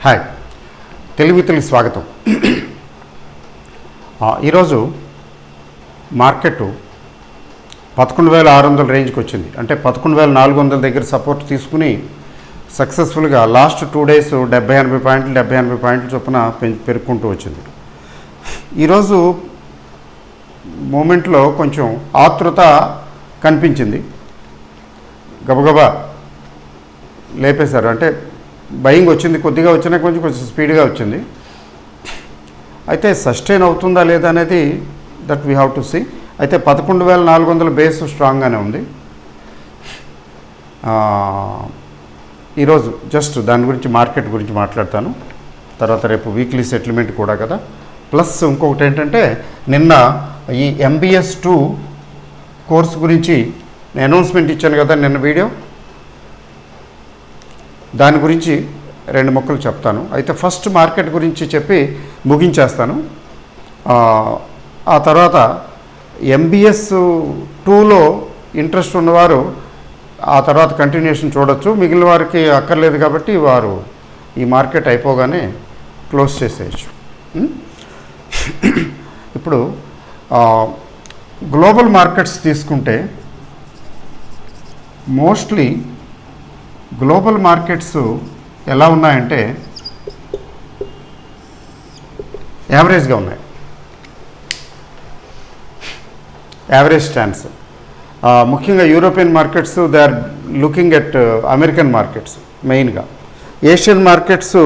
Hi, తెలుగుకి స్వాగతం. ఈరోజు మార్కెట్ 11,600 రేంజ్కి వచ్చింది. అంటే 11,400 దగ్గర సపోర్ట్ తీసుకుని సక్సెస్ఫుల్గా లాస్ట్ 2 డేస్ 70-80 పాయింట్లు చొప్పున పెరుక్కుంటూ వచ్చింది. ఈరోజు మూమెంట్లో కొంచెం ఆతృత కనిపించింది. గబగబా లేపేశారు. అంటే బయింగ్ వచ్చింది, కొద్దిగా వచ్చినా కొంచెం స్పీడ్గా వచ్చింది. అయితే సస్టైన్ అవుతుందా లేదా అనేది that we have to see. అయితే 11,400 బేస్ స్ట్రాంగ్గానే ఉంది. ఈరోజు జస్ట్ దాని గురించి మార్కెట్ గురించి మాట్లాడతాను. తర్వాత రేపు వీక్లీ సెటిల్మెంట్ కూడా కదా. ప్లస్ ఇంకొకటి ఏంటంటే, నిన్న ఈ MBS 2 కోర్స్ గురించి నేను అనౌన్స్మెంట్ ఇచ్చాను కదా నిన్న వీడియో, దాని గురించి 2 ముక్కలు చెప్తాను. అయితే ఫస్ట్ మార్కెట్ గురించి చెప్పి ముగించేస్తాను. ఆ తర్వాత MBS 2లో ఇంట్రెస్ట్ ఉన్నవారు ఆ తర్వాత కంటిన్యూషన్ చూడొచ్చు. మిగిలిన వారికి అక్కర్లేదు కాబట్టి వారు ఈ మార్కెట్ అయిపోగానే క్లోజ్ చేసేయచ్చు. ఇప్పుడు గ్లోబల్ మార్కెట్స్ తీసుకుంటే మోస్ట్లీ గ్లోబల్ మార్కెట్స్ ఎలా ఉన్నాయంటే యావరేజ్గా ఉన్నాయి. Average stands. ముఖ్యంగా European markets they are looking at American markets మెయిన్గా. ఏషియన్ మార్కెట్స్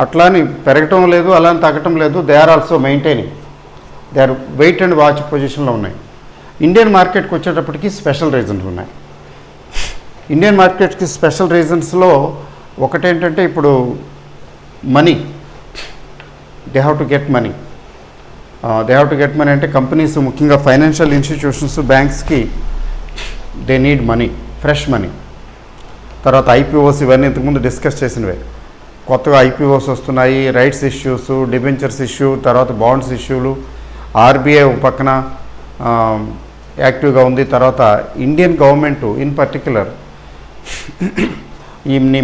అట్లా అని పెరగటం లేదు, అలా అని తగ్గటం లేదు. They are also maintaining, they are wait and watch పొజిషన్లో ఉన్నాయి. ఇండియన్ మార్కెట్కి వచ్చేటప్పటికి స్పెషల్ రీజన్స్ ఉన్నాయి. ఇండియన్ మార్కెట్కి స్పెషల్ రీజన్స్లో ఒకటేంటంటే, ఇప్పుడు money, they have to get money. అంటే కంపెనీస్, ముఖ్యంగా financial institutions, బ్యాంక్స్కి they need money, fresh money. తర్వాత IPOs, ఇవన్నీ ఇంతకుముందు డిస్కస్ చేసినవే. కొత్తగా IPOs వస్తున్నాయి, రైట్స్ ఇష్యూస్, డిబెంచర్స్ ఇష్యూ, తర్వాత బాండ్స్ ఇష్యూలు. RBI ఒక పక్కన యాక్టివ్గా ఉంది. తర్వాత ఇండియన్ గవర్నమెంట్ ఇన్ పర్టిక్యులర్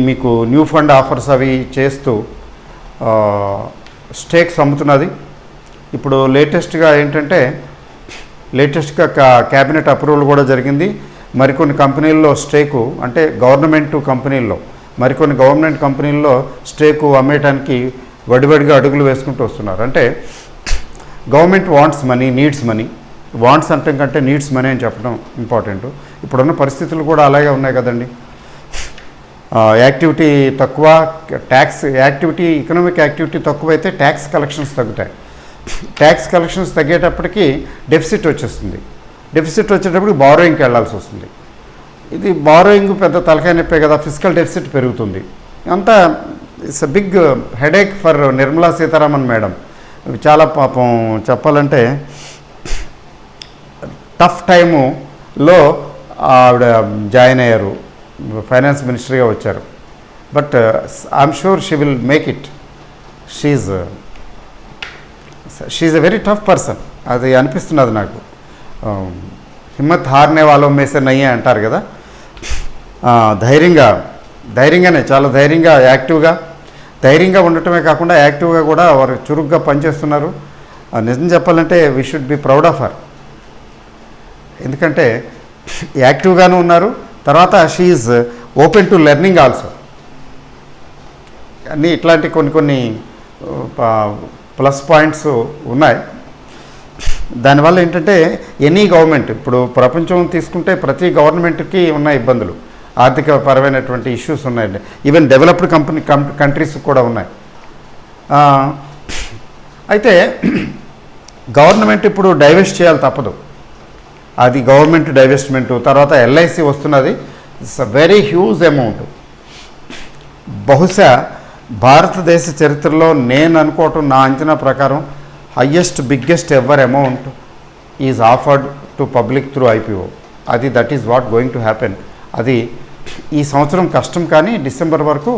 మీకు న్యూ ఫండ్ ఆఫర్స్ అవి చేస్తూ స్టేక్స్ అమ్ముతున్నది. ఇప్పుడు లేటెస్ట్గా ఏంటంటే, క్యాబినెట్ అప్రూవల్ కూడా జరిగింది. మరికొన్ని కంపెనీల్లో స్టేకు, అంటే గవర్నమెంట్ కంపెనీల్లో, మరికొన్ని గవర్నమెంట్ కంపెనీల్లో స్టేకు అమ్మేయడానికి వడివడిగా అడుగులు వేసుకుంటూ వస్తున్నారు. అంటే government wants money, needs money. Wants అంటే కంటే నీడ్స్ మనీ అని చెప్పడం ఇంపార్టెంట్. ఇప్పుడున్న పరిస్థితులు కూడా అలాగే ఉన్నాయి కదండి. యాక్టివిటీ తక్కువ, ట్యాక్స్ యాక్టివిటీ, ఎకనామిక్ యాక్టివిటీ తక్కువైతే ట్యాక్స్ కలెక్షన్స్ తగ్గుతాయి. ట్యాక్స్ కలెక్షన్స్ తగ్గేటప్పటికి డెఫిసిట్ వచ్చేస్తుంది. డెఫిసిట్ వచ్చేటప్పటికి బారోయింగ్కి వెళ్ళాల్సి వస్తుంది. ఇది బారోయింగ్ పెద్ద తలకాయ నొప్పే కదా. ఫిజికల్ డెఫిసిట్ పెరుగుతుంది. అంతా it's a big headache for Nirmala Sitharaman madam. చాలా పాపం చెప్పాలంటే టఫ్ టైములో ఆవిడ జాయిన్ అయ్యారు, ఫైనాన్స్ మినిస్టర్గా వచ్చారు. But I'm sure she will make it. She's a very tough person. అది అనిపిస్తున్నది నాకు. హిమ్మత్ హార్నే వాళ్ళు మేసే నయ్యే అంటారు కదా. ధైర్యంగానే, చాలా ధైర్యంగా ఉండటమే కాకుండా యాక్టివ్గా కూడా వారు చురుగ్గా పనిచేస్తున్నారు. నిజం చెప్పాలంటే we should be proud of her. ఎందుకంటే యాక్టివ్గానే ఉన్నారు. తర్వాత she is open to learning also. అన్నీ ఇట్లాంటి కొన్ని ప్లస్ పాయింట్స్ ఉన్నాయి. దానివల్ల ఏంటంటే, ఎనీ గవర్నమెంట్, ఇప్పుడు ప్రపంచం తీసుకుంటే ప్రతి గవర్నమెంట్కి ఉన్న ఇబ్బందులు, ఆర్థిక పరమైనటువంటి ఇష్యూస్ ఉన్నాయండి. ఈవెన్ డెవలప్డ్ కంట్రీస్ కూడా ఉన్నాయి. అయితే గవర్నమెంట్ ఇప్పుడు డైవెస్ట్ చేయాలి, తప్పదు. అది గవర్నమెంట్ డైవెస్ట్మెంట్. తర్వాత LIC వస్తున్నది. It's a very huge amount. బహుశా భారతదేశ చరిత్రలో నేను అనుకోవటం, నా అంచనా ప్రకారం biggest ever amount is offered to public through IPO. That is what going to happen. అది ఈ సంవత్సరం కష్టం, కానీ డిసెంబర్ వరకు,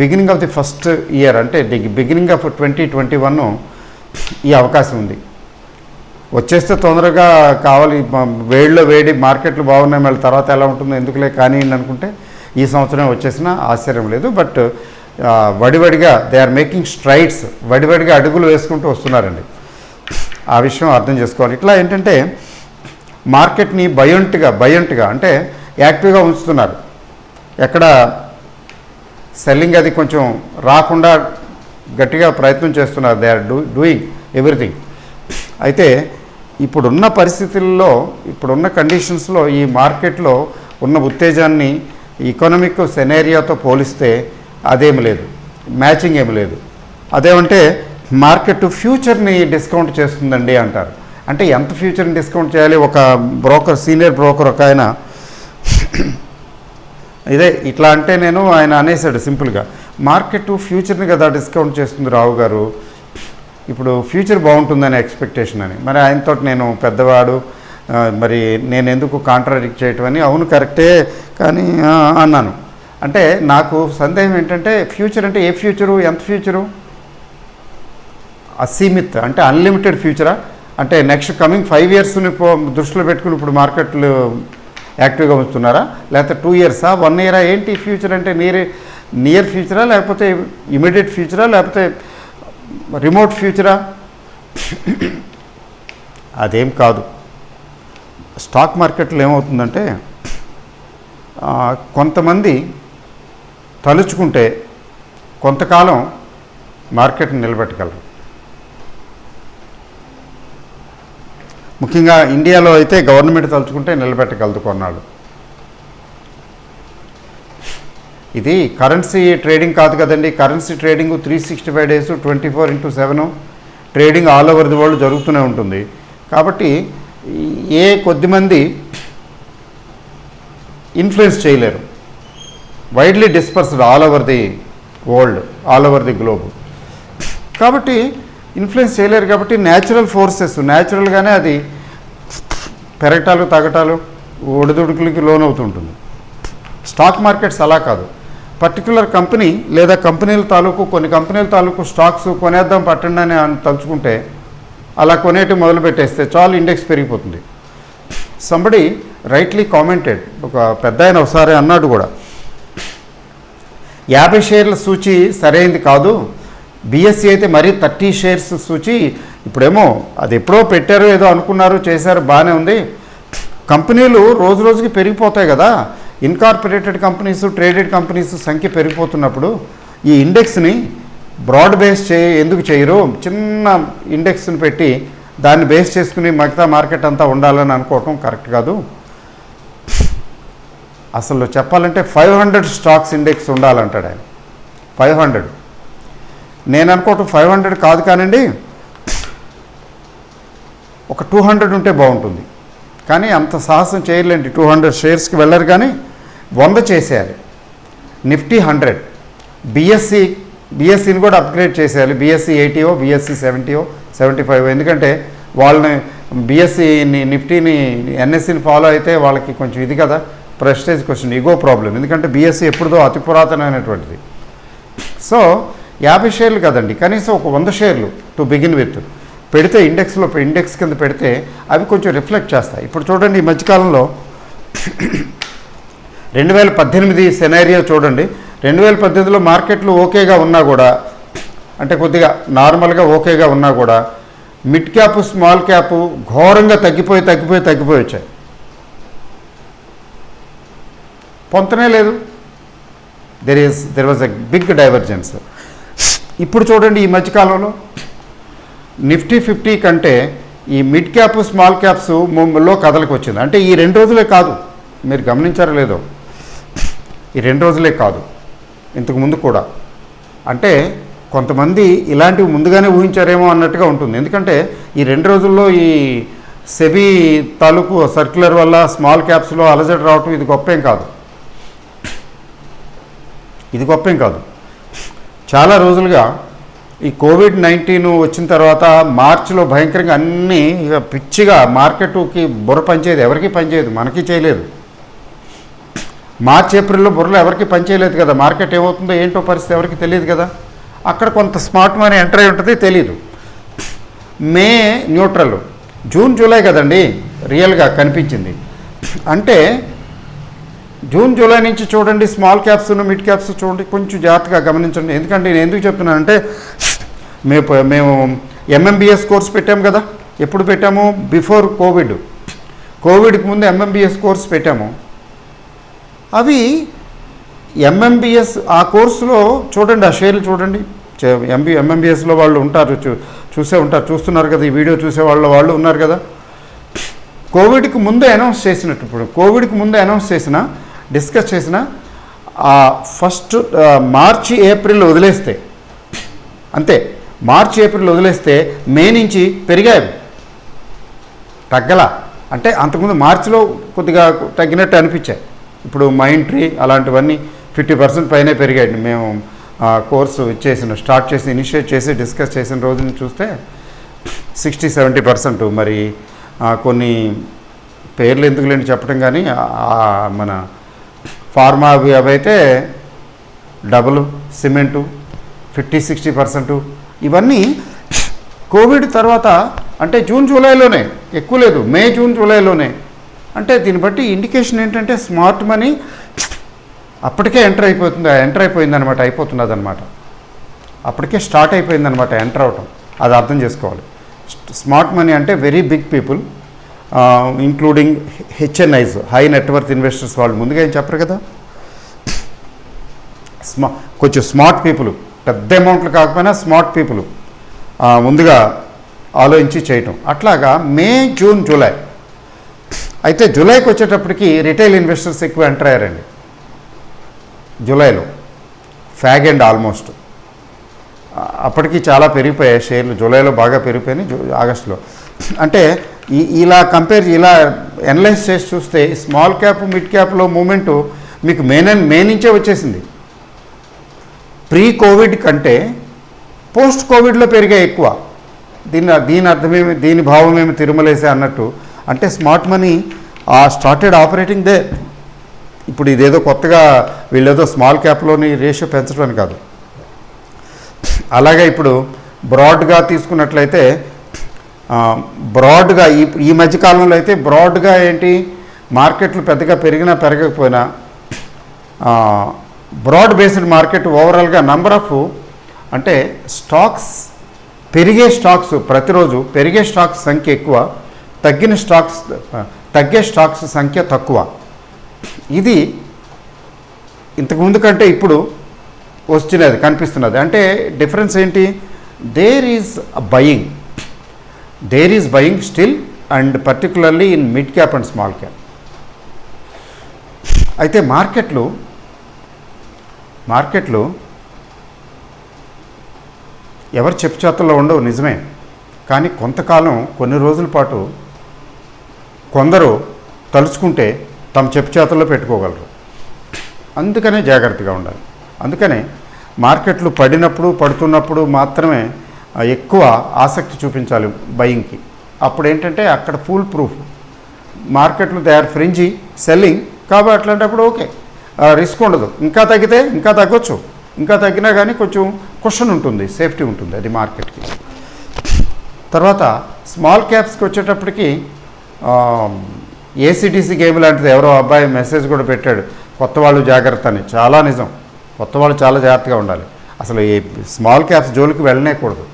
beginning of the first year, అంటే బిగినింగ్ ఆఫ్ 2021 ఈ అవకాశం ఉంది. వచ్చేస్తే తొందరగా కావాలి. వేడి మార్కెట్లు బాగున్నాయి, మళ్ళీ తర్వాత ఎలా ఉంటుందో ఎందుకులే కానీ అనుకుంటే ఈ సంవత్సరం వచ్చేసినా ఆశ్చర్యం లేదు. బట్ వడివడిగా దే ఆర్ మేకింగ్ స్ట్రైడ్స్, వడివడిగా అడుగులు వేసుకుంటూ వస్తున్నారండి. ఆ విషయం అర్థం చేసుకోవాలి. ఇట్లా ఏంటంటే మార్కెట్ని బయంట్గా అంటే యాక్టివ్గా ఉంచుతున్నారు. ఎక్కడ సెల్లింగ్ అది కొంచెం రాకుండా గట్టిగా ప్రయత్నం చేస్తున్నారు. They are doing everything. అయితే ఇప్పుడున్న పరిస్థితుల్లో, ఇప్పుడున్న కండిషన్స్లో ఈ మార్కెట్లో ఉన్న ఉత్తేజాన్ని ఎకనామిక్ సెనేరియాతో పోలిస్తే అదేమి లేదు, మ్యాచింగ్ ఏమి లేదు. అదేమంటే మార్కెట్ ఫ్యూచర్ని డిస్కౌంట్ చేస్తుందండి అంటారు. అంటే ఎంత ఫ్యూచర్ని డిస్కౌంట్ చేయాలి? ఒక బ్రోకర్, సీనియర్ బ్రోకర్ ఒక ఆయన ఇదే ఇట్లా అంటే ఆయన అనేసాడు సింపుల్గా, మార్కెట్ ఫ్యూచర్ని కదా డిస్కౌంట్ చేస్తుంది రావు గారు, ఇప్పుడు ఫ్యూచర్ బాగుంటుందని ఎక్స్పెక్టేషన్ అని. మరి ఆయనతో నేను పెద్దవాడు, మరి నేను ఎందుకు కాంట్రాడిక్ట్ చేయటం అని, అవును కరెక్టే కానీ అన్నాను. అంటే నాకు సందేహం ఏంటంటే ఫ్యూచర్ అంటే ఏ ఫ్యూచరు, ఎంత ఫ్యూచరు? అసీమిత్ అంటే అన్లిమిటెడ్ ఫ్యూచరా? అంటే నెక్స్ట్ కమింగ్ 5 yearsని దృష్టిలో పెట్టుకుని ఇప్పుడు మార్కెట్లు యాక్టివ్గా ఉంచుతున్నారా? లేకపోతే 2 yearsా, 1 yearా? ఏంటి ఫ్యూచర్ అంటే? నియర్ ఫ్యూచరా, లేకపోతే ఇమీడియట్ ఫ్యూచరా, లేకపోతే రిమోట్ ఫ్యూచరా? అదేం కాదు. స్టాక్ మార్కెట్లో ఏమవుతుందంటే కొంతమంది తలుచుకుంటే కొంతకాలం మార్కెట్ని నిలబెట్టగలరు. ముఖ్యంగా ఇండియాలో అయితే గవర్నమెంట్ తలుచుకుంటే నిలబెట్టగలదు కొన్నాళ్ళు. ఇది కరెన్సీ ట్రేడింగ్ కాదు కదండి. Currency trading 365 days 24/7 trading all over the world జరుగుతూనే ఉంటుంది. కాబట్టి ఏ కొద్దిమంది ఇన్ఫ్లుయెన్స్ చేయలేరు. Widely dispersed all over the world, all over the globe. కాబట్టి ఇన్ఫ్లుయెన్స్ చేయలేరు. కాబట్టి న్యాచురల్ ఫోర్సెస్, న్యాచురల్గానే అది పెరగటాలు తగ్గటాలు ఒడిదుడుకులకి లోనవుతుంటుంది. స్టాక్ మార్కెట్స్ అలా కాదు. పర్టికులర్ కంపెనీ లేదా కంపెనీల తాలూకు, కొన్ని కంపెనీల తాలూకు స్టాక్స్ కొనేద్దాం పట్టండి అని తలుచుకుంటే అలా కొనేటి మొదలు పెట్టేస్తే చాలు, ఇండెక్స్ పెరిగిపోతుంది. సంబడి రైట్లీ కామెంటెడ్, ఒక పెద్ద ఆయన ఒకసారి అన్నాడు కూడా, 50 షేర్ల సూచి సరైనది కాదు, బిఎస్సి అయితే మరీ 30 shares సూచి, ఇప్పుడేమో అది ఎప్పుడో పెట్టారు, ఏదో అనుకున్నారు, చేశారు, బాగానే ఉంది. కంపెనీలు రోజు రోజుకి పెరిగిపోతాయి కదా, ఇన్కార్పొరేటెడ్ కంపెనీస్, ట్రేడెడ్ కంపెనీస్ సంఖ్య పెరిగిపోతున్నప్పుడు ఈ ఇండెక్స్ని బ్రాడ్ బేస్ ఎందుకు చేయరు? చిన్న ఇండెక్స్ని పెట్టి దాన్ని బేస్ చేసుకుని మిగతా మార్కెట్ అంతా ఉండాలని అనుకోవటం కరెక్ట్ కాదు. అసలు చెప్పాలంటే 500 స్టాక్స్ ఇండెక్స్ ఉండాలంటాడు ఆయన. 500. నేను అనుకోవటం 500 కాదు కానండి, ఒక 200 ఉంటే బాగుంటుంది. కానీ అంత సాహసం చేయలేండి, 200 షేర్స్కి వెళ్ళరు, కానీ 100 చేసేయాలి. నిఫ్టీ 100, బిఎస్సిని కూడా అప్గ్రేడ్ చేసేయాలి. BSc 80, BSc 70, 75. ఎందుకంటే వాళ్ళని బిఎస్సిని, నిఫ్టీని, ఎన్ఎస్సిని ఫాలో అయితే వాళ్ళకి కొంచెం ఇది కదా, ప్రెస్టేజ్ క్వశ్చన్, ఈగో ప్రాబ్లం. ఎందుకంటే బిఎస్సి ఎప్పుడుదో అతి పురాతనమైనటువంటిది. సో 50 షేర్లు కదండి, కనీసం ఒక 100 షేర్లు టు బిగిన్ విత్ పెడితే, ఇండెక్స్ కింద పెడితే అవి కొంచెం రిఫ్లెక్ట్ చేస్తాయి. ఇప్పుడు చూడండి, ఈ మధ్యకాలంలో 2018 సెనారియో చూడండి. 2018లో మార్కెట్లు ఓకేగా ఉన్నా కూడా, అంటే కొద్దిగా నార్మల్గా ఓకేగా ఉన్నా కూడా, మిడ్ క్యాప్, స్మాల్ క్యాప్ ఘోరంగా తగ్గిపోయి వచ్చాయి. పొంతనే లేదు. There was a big divergence. ఇప్పుడు చూడండి, ఈ మధ్యకాలంలో నిఫ్టీ 50 కంటే ఈ మిడ్ క్యాప్, స్మాల్ క్యాప్స్ లో కదలకు వచ్చింది. అంటే ఈ 2 రోజులే కాదు, మీరు గమనించారో లేదో, ఈ 2 రోజులే కాదు, ఇంతకుముందు కూడా. అంటే కొంతమంది ఇలాంటివి ముందుగానే ఊహించారేమో అన్నట్టుగా ఉంటుంది. ఎందుకంటే ఈ 2 రోజుల్లో ఈ సెబీ తాలూకు సర్క్యులర్ వల్ల స్మాల్ క్యాప్స్లో అలజడి రావటం ఇది గొప్పేం కాదు. చాలా రోజులుగా ఈ కోవిడ్-19 వచ్చిన తర్వాత మార్చిలో భయంకరంగా అన్నీ పిచ్చిగా మార్కెట్కి బుర్ర పనిచేయదు, ఎవరికి పనిచేయదు, మనకి చేయలేదు. మార్చ్, ఏప్రిల్లో బుర్రలో ఎవరికి పనిచేయలేదు కదా. మార్కెట్ ఏమవుతుందో ఏంటో పరిస్థితి ఎవరికి తెలియదు కదా. అక్కడ కొంత స్మార్ట్ మనీ ఎంటర్ అయి ఉంటుంది, తెలియదు. మే న్యూట్రల్, జూన్, జూలై కదండి రియల్గా కనిపించింది. అంటే జూన్ జూలై నుంచి చూడండి, స్మాల్ క్యాప్స్ మిడ్ క్యాప్స్ చూడండి, కొంచెం జాగ్రత్తగా గమనించండి. ఎందుకంటే నేను ఎందుకు చెప్తున్నానంటే మేము ఎంఎంబీఎస్ కోర్స్ పెట్టాము కదా. ఎప్పుడు పెట్టాము? బిఫోర్ కోవిడ్కి ముందు ఎంఎంబీఎస్ కోర్స్ పెట్టాము. అవి ఎంఎంబీఎస్ ఆ కోర్సులో చూడండి, ఆ షేర్లు చూడండి. ఎంఎంబీఎస్లో వాళ్ళు ఉంటారు, చూస్తున్నారు కదా, ఈ వీడియో చూసే వాళ్ళు ఉన్నారు కదా. కోవిడ్కి ముందే అనౌన్స్ చేసినట్టు, ఇప్పుడు కోవిడ్కి ముందే అనౌన్స్ చేసిన, డిస్కస్ చేసిన ఫస్ట్ మార్చి ఏప్రిల్ వదిలేస్తే అంతే, మార్చి ఏప్రిల్ వదిలేస్తే మే నుంచి పెరిగాయి, తగ్గలా. అంటే అంతకుముందు మార్చిలో కొద్దిగా తగ్గినట్టు అనిపించాయి. ఇప్పుడు మైంట్రీ అలాంటివన్నీ 50% పైనే పెరిగాయి. మేము కోర్సు స్టార్ట్ చేసి ఇనిషియేట్ చేసి డిస్కస్ చేసిన రోజుని చూస్తే 60-70%. మరి కొన్ని పేర్లు ఎందుకు లేని చెప్పడం, కానీ మన ఫార్మా అవి అయితే డబుల్, సిమెంటు 50-60%. ఇవన్నీ కోవిడ్ తర్వాత, అంటే జూన్ జూలైలోనే, ఎక్కువ లేదు, మే జూన్ జూలైలోనే. అంటే దీన్ని బట్టి ఇండికేషన్ ఏంటంటే స్మార్ట్ మనీ అప్పటికే ఎంటర్ అయిపోయిందనమాట, అయిపోతున్నదనమాట. అప్పటికే స్టార్ట్ అయిపోయిందనమాట ఎంటర్ అవటం. అది అర్థం చేసుకోవాలి. స్మార్ట్ మనీ అంటే very big people, including HNIs, high net worth investors. వాళ్ళు ముందుగా ఏం చెప్పరు కదా, కొంచెం స్మార్ట్ పీపుల్, పెద్ద అమౌంట్లు కాకపోయినా స్మార్ట్ పీపుల్ ముందుగా ఆలోచించి చేయటం. అట్లాగా మే జూన్ జూలై. అయితే జూలైకి వచ్చేటప్పటికి రిటైల్ ఇన్వెస్టర్స్ ఎక్కువ ఎంటర్ అయ్యారండి జూలైలో, ఫ్యాగ్ అండ్ ఆల్మోస్ట్. అప్పటికి చాలా పెరిగిపోయాయి షేర్లు, జూలైలో బాగా పెరిగిపోయినాయి, ఆగస్టులో. అంటే ఇలా ఎనలైజ్ చేసి చూస్తే స్మాల్ క్యాప్ మిడ్ క్యాప్లో మూమెంటు మీకు మే నుంచే వచ్చేసింది. ప్రీ కోవిడ్ కంటే పోస్ట్ కోవిడ్లో పెరిగాయి ఎక్కువ. దీని అర్థమేమి, దీని భావమేమి తిరుమలేసే అన్నట్టు. అంటే smart money started operating they. ఇప్పుడు ఇదేదో కొత్తగా వీళ్ళేదో స్మాల్ క్యాప్లోని రేషియో పెంచడం కాదు. అలాగే ఇప్పుడు బ్రాడ్గా తీసుకున్నట్లయితే, బ్రాడ్గా ఈ మధ్యకాలంలో అయితే బ్రాడ్గా ఏంటి, మార్కెట్లు పెద్దగా పెరిగినా పెరగకపోయినా బ్రాడ్ బేస్డ్ మార్కెట్ ఓవరాల్గా నంబర్ ఆఫ్, అంటే ప్రతిరోజు పెరిగే స్టాక్స్ సంఖ్య ఎక్కువ, తగ్గే స్టాక్స్ సంఖ్య తక్కువ. ఇది ఇంతకుముందు కంటే ఇప్పుడు కనిపిస్తున్నది. అంటే డిఫరెన్స్ ఏంటి? There is buying still, and particularly in mid cap and small cap. అయితే మార్కెట్లు ఎవరు చెప్పుచేతల్లో ఉండవు, నిజమే. కానీ కొంతకాలం, కొన్ని రోజుల పాటు కొందరు తలుచుకుంటే తమ చెప్పుచేతల్లో పెట్టుకోగలరు. అందుకనే జాగ్రత్తగా ఉండాలి. అందుకనే మార్కెట్లు పడుతున్నప్పుడు మాత్రమే ఎక్కువ ఆసక్తి చూపించాలి బయింగ్కి. అప్పుడు ఏంటంటే అక్కడ ఫుల్ ప్రూఫ్ మార్కెట్లు దే ఆర్ ఫ్రింజీ సెల్లింగ్, కాబట్టి అట్లాంటప్పుడు ఓకే, రిస్క్ ఉండదు. ఇంకా తగ్గితే ఇంకా తగ్గొచ్చు, ఇంకా తగ్గినా కానీ కొంచెం క్వశ్చన్ ఉంటుంది, సేఫ్టీ ఉంటుంది అది మార్కెట్కి. తర్వాత స్మాల్ క్యాప్స్కి వచ్చేటప్పటికి ఏసీటీసీ గేమ్ లాంటిది, ఎవరో అబ్బాయి మెసేజ్ కూడా పెట్టాడు, కొత్త వాళ్ళు జాగ్రత్త అని. చాలా నిజం, కొత్త వాళ్ళు చాలా జాగ్రత్తగా ఉండాలి. అసలు ఈ స్మాల్ క్యాప్స్ జోలికి వెళ్ళనేకూడదు.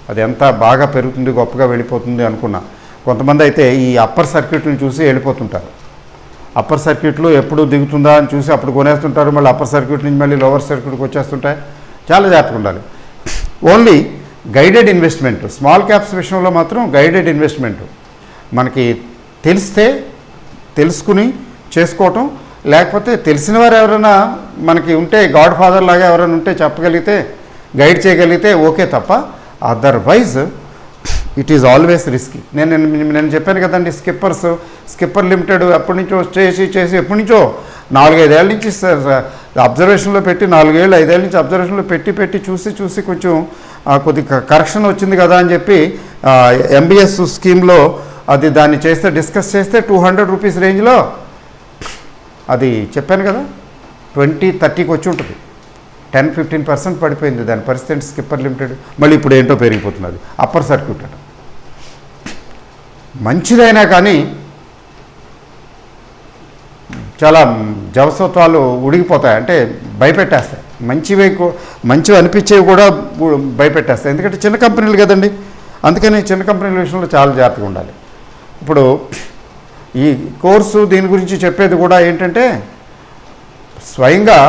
అది ఎంత బాగా పెరుగుతుంది, గొప్పగా వెళ్ళిపోతుంది అనుకున్నా. కొంతమంది అయితే ఈ అప్పర్ సర్క్యూట్ని చూసి వెళ్ళిపోతుంటారు. అప్పర్ సర్క్యూట్లో ఎప్పుడు దిగుతుందా అని చూసి అప్పుడు కొనేస్తుంటారు. మళ్ళీ అప్పర్ సర్క్యూట్ నుంచి మళ్ళీ లోవర్ సర్క్యూట్కి వచ్చేస్తుంటాయి. చాలా జాగ్రత్తగా ఉండాలి. Only guided investment, small caps విషయంలో మాత్రం గైడెడ్ ఇన్వెస్ట్మెంట్. మనకి తెలుసుకుని చేసుకోవటం, లేకపోతే తెలిసిన వారు ఎవరైనా మనకి ఉంటే, గాడ్ ఫాదర్ లాగా ఎవరైనా ఉంటే చెప్పగలిగితే, గైడ్ చేయగలిగితే ఓకే తప్ప, otherwise it is always risky. నేను చెప్పాను కదండి, స్కిప్పర్ లిమిటెడ్ ఎప్పటి నుంచో చేసి ఎప్పటి నుంచో 4-5 ఏళ్ళ నుంచి అబ్జర్వేషన్లో పెట్టి, 4-5 ఏళ్ళ నుంచి అబ్జర్వేషన్లో పెట్టి చూసి కొంచెం కొద్దిగా కరెక్షన్ వచ్చింది కదా అని చెప్పి ఎంబీఎస్ స్కీమ్లో దాన్ని డిస్కస్ చేస్తే 200 రూపీస్ రేంజ్లో అది చెప్పాను కదా, 20-30కి వచ్చి ఉంటుంది. 10-15% పడిపోయింది దాని పరిస్థితి. స్కిప్పర్ లిమిటెడ్ మళ్ళీ ఇప్పుడు ఏంటో పెరిగిపోతున్నది. అప్పర్ సర్క్యూట్ అట మంచిదైనా కానీ చాలా జవసత్వాలు ఉడిగిపోతాయి, అంటే భయపెట్టేస్తాయి. మంచివి అనిపించేవి కూడా భయపెట్టేస్తాయి, ఎందుకంటే చిన్న కంపెనీలు కదండి. అందుకని చిన్న కంపెనీల విషయంలో చాలా జాగ్రత్తగా ఉండాలి. ఇప్పుడు ఈ కోర్సు దీని గురించి చెప్పేది కూడా ఏంటంటే, స్వయంగా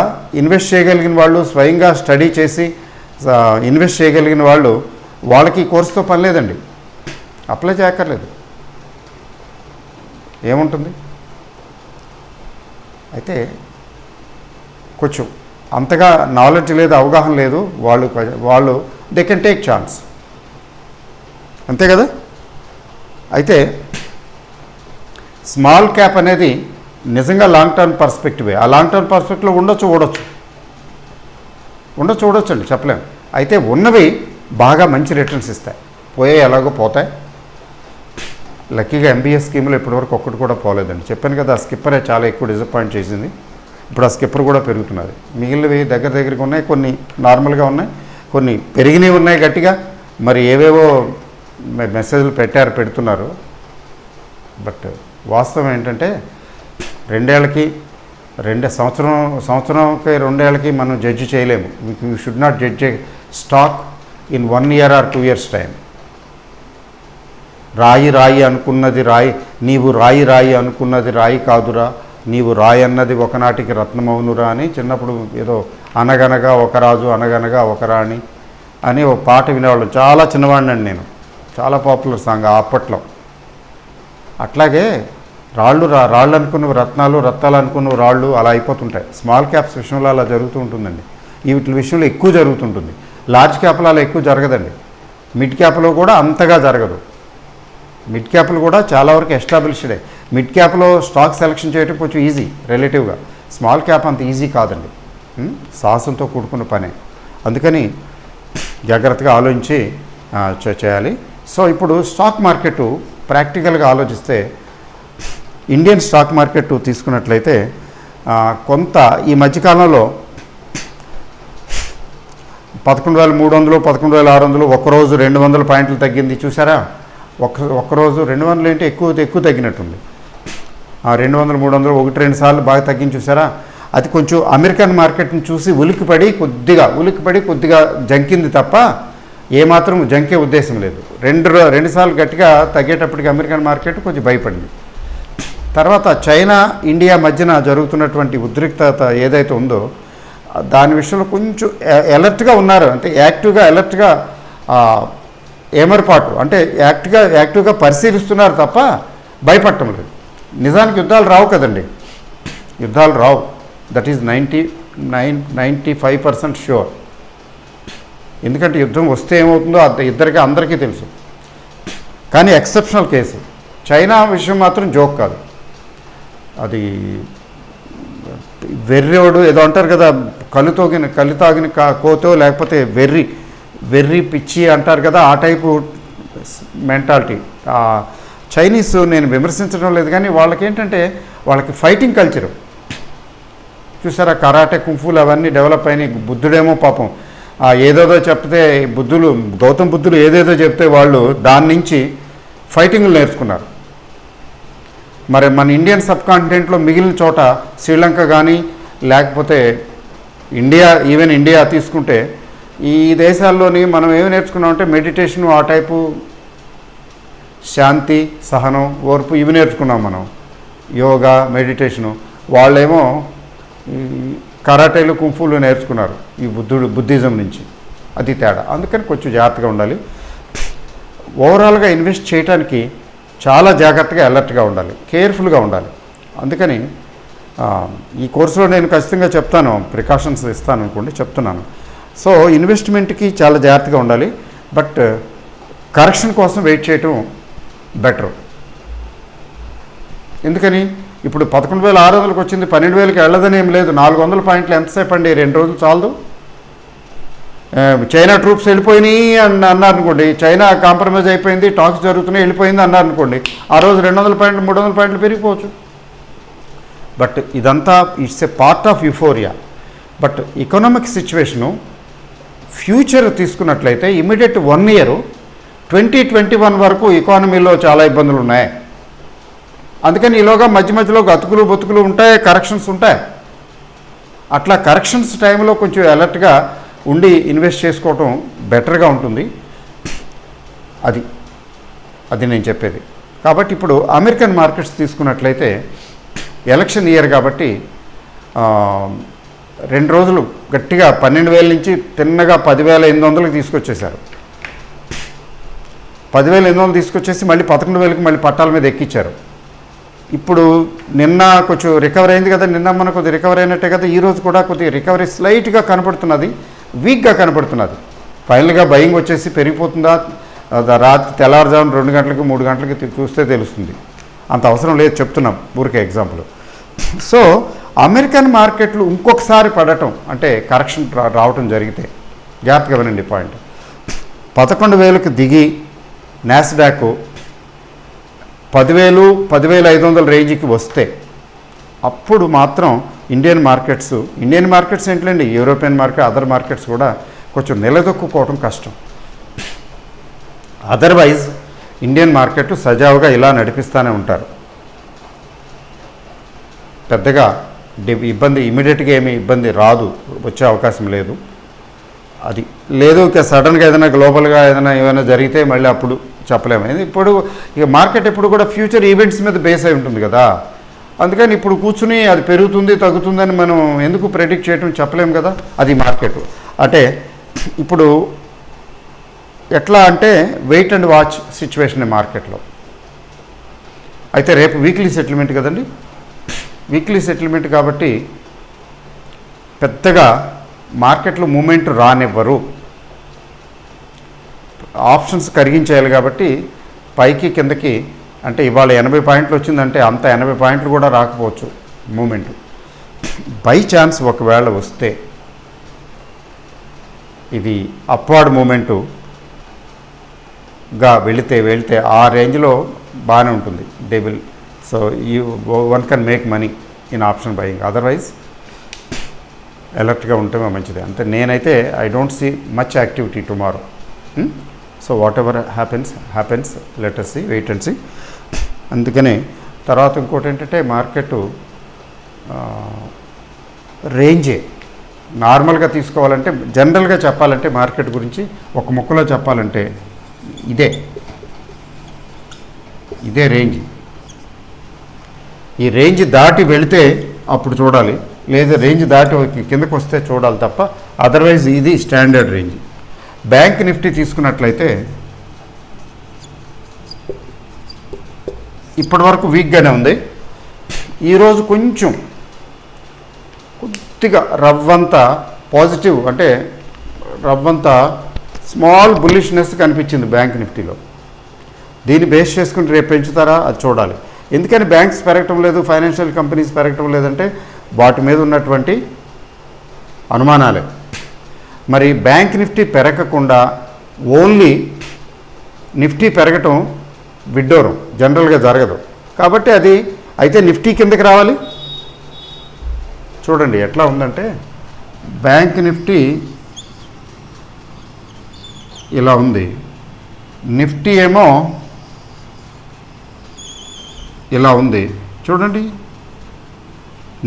ఇన్వెస్ట్ చేయగలిగిన వాళ్ళు, స్వయంగా స్టడీ చేసి ఇన్వెస్ట్ చేయగలిగిన వాళ్ళకి ఈ కోర్సుతో పని లేదండి, అప్లై చేయక్కర్లేదు. ఏముంటుంది అయితే కొంచెం అంతగా నాలెడ్జ్ లేదు, అవగాహన లేదు, వాళ్ళు దే కెన్ టేక్ ఛాన్స్, అంతే కదా. అయితే స్మాల్ క్యాప్ అనేది నిజంగా లాంగ్ టర్మ్ పర్స్పెక్టివే. ఆ లాంగ్ టర్మ్ పర్స్పెక్టివ్లో ఉండొచ్చు అండి, చెప్పలేము. అయితే ఉన్నవి బాగా మంచి రిటర్న్స్ ఇస్తాయి, పోయే ఎలాగో పోతాయి. లక్కీగా ఎంబీఏ స్కీమ్లో ఇప్పటివరకు ఒక్కటి కూడా పోలేదండి. చెప్పాను కదా, ఆ స్కిప్పరే చాలా ఎక్కువ డిసప్పాయింట్ చేసింది. ఇప్పుడు ఆ స్కిప్పర్ కూడా పెరుగుతున్నది. మిగిలినవి దగ్గరికి ఉన్నాయి, కొన్ని నార్మల్గా ఉన్నాయి, కొన్ని పెరిగినవి ఉన్నాయి గట్టిగా. మరి ఏవేవో మెసేజ్లు పెడుతున్నారు. బట్ వాస్తవం ఏంటంటే, సంవత్సరంకి 2 ఏళ్ళకి మనం జడ్జి చేయలేము. You should not judge A stock in 1 year or 2 years time. రాయి అనుకున్నది రాయి, నీవు రాయి అనుకున్నది రాయి కాదురా, నీవు రాయి అన్నది ఒకనాటికి రత్నమౌనురా అని చిన్నప్పుడు ఏదో అనగనగా ఒక రాజు అనగనగా ఒక రాణి అని ఒక పాట వినేవాళ్ళం. చాలా చిన్నవాడినండి నేను, చాలా పాపులర్ సాంగ్ అప్పట్లో. అట్లాగే రాళ్ళు అనుకున్నవి రత్నాలు, రత్నాలు అనుకున్నవి రాళ్ళు అలా అయిపోతుంటాయి. స్మాల్ క్యాప్స్ విషయంలో అలా జరుగుతూ ఉంటుందండి. వీటి విషయంలో ఎక్కువ జరుగుతుంటుంది. లార్జ్ క్యాప్లో అలా ఎక్కువ జరగదండి. మిడ్ క్యాప్లో కూడా అంతగా జరగదు. మిడ్ క్యాప్లు కూడా చాలా వరకు ఎస్టాబ్లిష్డే. మిడ్ క్యాప్లో స్టాక్ సెలెక్షన్ చేయడం కొంచెం ఈజీ రిలేటివ్గా. స్మాల్ క్యాప్ అంత ఈజీ కాదండి, సాహసంతో కూడుకున్న పనే. అందుకని జాగ్రత్తగా ఆలోచించి చేయాలి. సో ఇప్పుడు స్టాక్ మార్కెట్ ప్రాక్టికల్గా ఆలోచిస్తే, ఇండియన్ స్టాక్ మార్కెట్ తీసుకున్నట్లయితే కొంత ఈ మధ్యకాలంలో 11,300, 11,600, ఒక్కరోజు 200 పాయింట్లు తగ్గింది చూసారా. ఒక్కరోజు 200 ఏంటి, ఎక్కువ తగ్గినట్టుంది. 200, 300 1-2 సార్లు బాగా తగ్గించి చూసారా. అది కొంచెం అమెరికన్ మార్కెట్ని చూసి ఉలిక్కిపడి కొద్దిగా జంకింది తప్ప ఏమాత్రం జంకే ఉద్దేశం లేదు. 2 సార్లు గట్టిగా తగ్గేటప్పటికి అమెరికన్ మార్కెట్ కొంచెం భయపడింది. తర్వాత చైనా ఇండియా మధ్యన జరుగుతున్నటువంటి ఉద్రిక్తత ఏదైతే ఉందో దాని విషయంలో కొంచెం అలర్ట్గా ఉన్నారు. అంటే అలర్ట్గా ఏమరపాటు, అంటే యాక్టివ్గా పరిశీలిస్తున్నారు తప్ప భయపడటం లేదు. నిజానికి యుద్ధాలు రావు కదండి, యుద్ధాలు రావు. That is 95% sure. ఎందుకంటే యుద్ధం వస్తే ఏమవుతుందో అందరికీ తెలుసు. కానీ ఎక్సెప్షనల్ కేసు. చైనా విషయం మాత్రం జోక్ కాదు. అది వెర్రోడు ఏదో అంటారు కదా, కళ్ళు తాగిన కోతో, లేకపోతే వెర్రి పిచ్చి అంటారు కదా, ఆ టైపు మెంటాలిటీ. చైనీస్ నేను విమర్శించడం లేదు, కానీ వాళ్ళకి ఫైటింగ్ కల్చరు చూసారా. కరాటే, కుంఫులు అవన్నీ డెవలప్ అయినాయి. బుద్ధుడేమో పాపం ఏదేదో చెప్తే, గౌతమ్ బుద్ధుడు ఏదేదో చెప్తే వాళ్ళు దాని నుంచి ఫైటింగ్లు నేర్చుకున్నారు. మరి మన ఇండియన్ సబ్ కాంటినెంట్లో మిగిలిన చోట శ్రీలంక కానీ, లేకపోతే ఈవెన్ ఇండియా తీసుకుంటే, ఈ దేశాల్లోని మనం ఏమి నేర్చుకున్నామంటే మెడిటేషను, ఆ టైపు శాంతి, సహనం, ఓర్పు ఇవి నేర్చుకున్నాం మనం. యోగా, మెడిటేషను. వాళ్ళేమో ఈ కరాటేలు, కుంఫులు నేర్చుకున్నారు ఈ బుద్ధిజం నుంచి. అది తేడా. అందుకని కొంచెం జాగ్రత్తగా ఉండాలి. ఓవరాల్గా ఇన్వెస్ట్ చేయడానికి చాలా జాగ్రత్తగా అలర్ట్గా ఉండాలి, కేర్ఫుల్గా ఉండాలి. అందుకని ఈ కోర్సులో నేను ఖచ్చితంగా చెప్తాను, ప్రికాషన్స్ ఇస్తాను అనుకోండి, చెప్తున్నాను. సో ఇన్వెస్ట్మెంట్కి చాలా జాగ్రత్తగా ఉండాలి. బట్ కరెక్షన్ కోసం వెయిట్ చేయటం బెటర్. ఎందుకని ఇప్పుడు 11,600కి వచ్చింది, 12,000కి వెళ్ళదని ఏం లేదు. 400 పాయింట్లు ఎంతసేపు అండి, 2 రోజులు చాలదు. చైనా ట్రూప్స్ వెళ్ళిపోయినాయి అన్నారనుకోండి, చైనా కాంప్రమైజ్ అయిపోయింది, టాక్స్ జరుగుతున్నాయి, వెళ్ళిపోయింది అన్నారనుకోండి, ఆ రోజు 200 పాయింట్లు 300 పాయింట్లు పెరిగిపోవచ్చు. బట్ ఇదంతా it's a part of euphoria. But economic situation future తీసుకున్నట్లయితే ఇమీడియట్ 1 year 2021 వరకు ఎకానమీలో చాలా ఇబ్బందులు ఉన్నాయి. అందుకని ఈలోగా మధ్య మధ్యలో గతుకులు బతుకులు ఉంటాయి, కరెక్షన్స్ ఉంటాయి. అట్లా కరెక్షన్స్ టైంలో కొంచెం అలర్ట్గా ఉండి ఇన్వెస్ట్ చేసుకోవటం బెటర్గా ఉంటుంది. అది నేను చెప్పేది. కాబట్టి ఇప్పుడు అమెరికన్ మార్కెట్స్ తీసుకున్నట్లయితే ఎలక్షన్ ఇయర్ కాబట్టి 2 రోజులు గట్టిగా 12,000 నుంచి తిన్నగా 10,800కి తీసుకొచ్చేశారు. 10,800 తీసుకొచ్చేసి మళ్ళీ 11,000కి మళ్ళీ పట్టాల మీద ఎక్కించారు. ఇప్పుడు నిన్న కొంచెం రికవర్ అయింది కదా, నిన్న మన కొద్దిగా రికవర్ అయినట్టే కదా, ఈరోజు కూడా కొద్దిగా రికవరీ స్లైట్గా కనపడుతున్నది, వీక్గా కనపడుతున్నది. ఫైనల్గా బయింగ్ వచ్చేసి పెరిగిపోతుందా, రాత్రి తెల్లవారుజామున 2 గంటలకి 3 గంటలకి చూస్తే తెలుస్తుంది. అంత అవసరం లేదు, చెప్తున్నాం ఊరికే ఎగ్జాంపుల్. సో అమెరికన్ మార్కెట్లు ఇంకొకసారి పడటం అంటే కరెక్షన్ రావటం జరిగితే జాగ్రత్తగా వినండి పాయింట్. 11,000కి దిగి నాస్డాక్ 10,000, 10,500 రేంజ్కి వస్తే అప్పుడు మాత్రం ఇండియన్ మార్కెట్స్ ఏంటండి, యూరోపియన్ మార్కెట్, అదర్ మార్కెట్స్ కూడా కొంచెం నిలదొక్కుకోవడం కష్టం. అదర్వైజ్ ఇండియన్ మార్కెట్ సజావుగా ఇలా నడిపిస్తూనే ఉంటారు. పెద్దగా ఇబ్బంది ఇమీడియట్గా ఏమీ ఇబ్బంది రాదు, వచ్చే అవకాశం లేదు. అది లేదు ఇక సడన్గా ఏదైనా గ్లోబల్గా ఏమైనా జరిగితే మళ్ళీ అప్పుడు చెప్పలేము. ఇప్పుడు ఇక మార్కెట్ ఎప్పుడు కూడా ఫ్యూచర్ ఈవెంట్స్ మీద బేస్ అయి ఉంటుంది కదా, అందుకని ఇప్పుడు కూర్చుని అది పెరుగుతుంది తగ్గుతుందని మనం ఎందుకు ప్రెడిక్ట్ చేయడం చెప్పలేము కదా. అది మార్కెట్ అంటే ఇప్పుడు ఎట్లా అంటే వెయిట్ అండ్ వాచ్ సిచ్యువేషన్ మార్కెట్లో. అయితే రేపు వీక్లీ సెటిల్మెంట్ కదండి, వీక్లీ సెటిల్మెంట్ కాబట్టి పెద్దగా మార్కెట్లో మూమెంట్ రానివ్వరు. ఆప్షన్స్ కరిగించేయాలి కాబట్టి పైకి కిందకి అంటే ఇవాళ 80 పాయింట్లు వచ్చిందంటే అంత 80 పాయింట్లు కూడా రాకపోవచ్చు మూమెంట్. బై ఛాన్స్ ఒకవేళ వస్తే ఇది అప్వార్డ్ మూమెంటుగా వెళితే ఆ రేంజ్లో బాగానే ఉంటుంది. They will so one can make money in option buying. Otherwise అలర్ట్గా ఉంటే మంచిది. అంటే నేనైతే I don't see much activity tomorrow. So whatever happens let us see, wait and see. అందుకనే తర్వాత ఇంకోటి ఏంటంటే మార్కెట్ రేంజే నార్మల్గా తీసుకోవాలంటే, జనరల్గా చెప్పాలంటే మార్కెట్ గురించి ఒక ముక్కలో చెప్పాలంటే ఇదే రేంజ్. ఈ రేంజ్ దాటి వెళితే అప్పుడు చూడాలి, లేదా రేంజ్ దాటి కిందకు వస్తే చూడాలి తప్ప, అదర్వైజ్ ఇది స్టాండర్డ్ రేంజ్. బ్యాంక్ నిఫ్టీ తీసుకున్నట్లయితే ఇప్పటి వరకు వీక్గానే ఉంది. ఈరోజు కొంచెం కొద్దిగా రవ్వంత పాజిటివ్ అంటే రవ్వంత స్మాల్ బుల్లిష్నెస్ కనిపించింది బ్యాంక్ నిఫ్టీలో. దీన్ని బేస్ చేసుకుని రేపు పెంచుతారా అది చూడాలి. ఎందుకని బ్యాంక్స్ పెరగటం లేదు, ఫైనాన్షియల్ కంపెనీస్ పెరగటం లేదంటే వాటి మీద ఉన్నటువంటి అనుమానాలే. మరి బ్యాంక్ నిఫ్టీ పెరగకుండా ఓన్లీ నిఫ్టీ పెరగటం విడ్డూరం, జనరల్గా జరగదు. కాబట్టి అది అయితే నిఫ్టీ కిందకి రావాలి. చూడండి ఎట్లా ఉందంటే బ్యాంక్ నిఫ్టీ ఇలా ఉంది, నిఫ్టీ ఏమో ఇలా ఉంది. చూడండి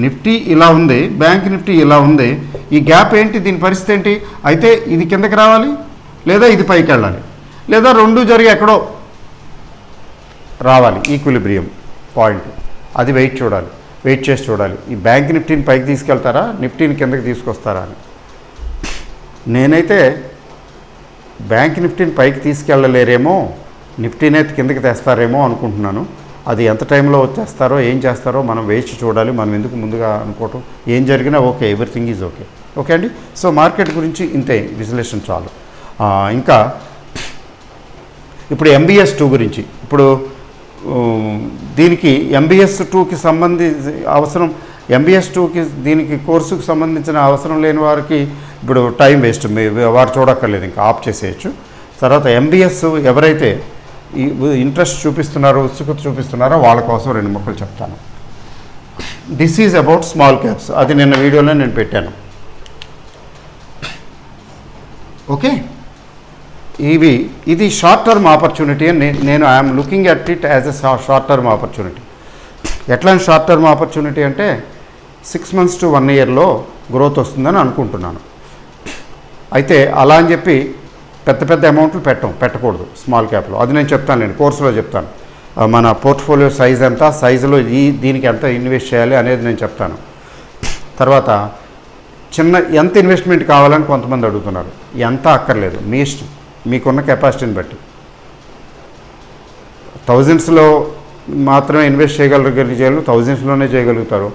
నిఫ్టీ ఇలా ఉంది, బ్యాంక్ నిఫ్టీ ఇలా ఉంది. ఈ గ్యాప్ ఏంటి, దీని పరిస్థితి ఏంటి? అయితే ఇది కిందకి రావాలి, లేదా ఇది పైకి వెళ్ళాలి, లేదా రెండు జరిగి ఎక్కడో రావాలి ఈక్విలిబ్రియం పాయింట్. అది వెయిట్ చేసి చూడాలి. ఈ బ్యాంక్ నిఫ్టీని పైకి తీసుకెళ్తారా, నిఫ్టీని కిందకి తీసుకొస్తారా అని. నేనైతే బ్యాంక్ నిఫ్టీని పైకి తీసుకెళ్ళలేరేమో, నిఫ్టీనే కిందకి తెస్తారేమో అనుకుంటున్నాను. అది ఎంత టైంలో వచ్చేస్తారో ఏం చేస్తారో మనం వేచి చూడాలి. మనం ఎందుకు ముందుగా అనుకోవటం, ఏం జరిగినా okay, everything is okay. Okay అండి. సో మార్కెట్ గురించి ఇంతే విశ్లేషణ చాలు. ఇంకా ఇప్పుడు MBS 2 గురించి, ఇప్పుడు దీనికి MBS 2కి సంబంధించి అవసరం, MBS 2కి దీనికి కోర్సుకు సంబంధించిన అవసరం లేని వారికి ఇప్పుడు టైం వేస్ట్, వారు చూడక్కర్లేదు, ఇంకా ఆఫ్ చేసేయచ్చు. తర్వాత MBS ఎవరైతే ఇంట్రెస్ట్ చూపిస్తున్నారో, ఉత్సుకత చూపిస్తున్నారో వాళ్ళ కోసం 2 ముక్కలు చెప్తాను. This is about small caps, అది నిన్న వీడియోలో నేను పెట్టాను. ఓకే, ఇది షార్ట్ టర్మ్ ఆపర్చునిటీ అని నేను I'm looking at it as a short term opportunity. ఎట్లాంటి షార్ట్ టర్మ్ ఆపర్చునిటీ అంటే 6 months to 1 yearలో గ్రోత్ వస్తుందని అనుకుంటున్నాను. అయితే అలా అని చెప్పి పెద్ద పెద్ద అమౌంట్లు పెట్టకూడదు స్మాల్ క్యాప్లో. అది నేను చెప్తాను, నేను కోర్సులో చెప్తాను. మన పోర్ట్ఫోలియో సైజ్ ఎంత, సైజులో దీనికి ఎంత ఇన్వెస్ట్ చేయాలి అనేది నేను చెప్తాను. తర్వాత ఎంత ఇన్వెస్ట్మెంట్ కావాలని కొంతమంది అడుగుతున్నారు. ఎంత అక్కర్లేదు, మీ ఇష్టం, మీకున్న కెపాసిటీని బట్టి. థౌజండ్స్లో మాత్రమే ఇన్వెస్ట్ చేయగలిగే థౌజండ్స్లోనే చేయగలుగుతారు.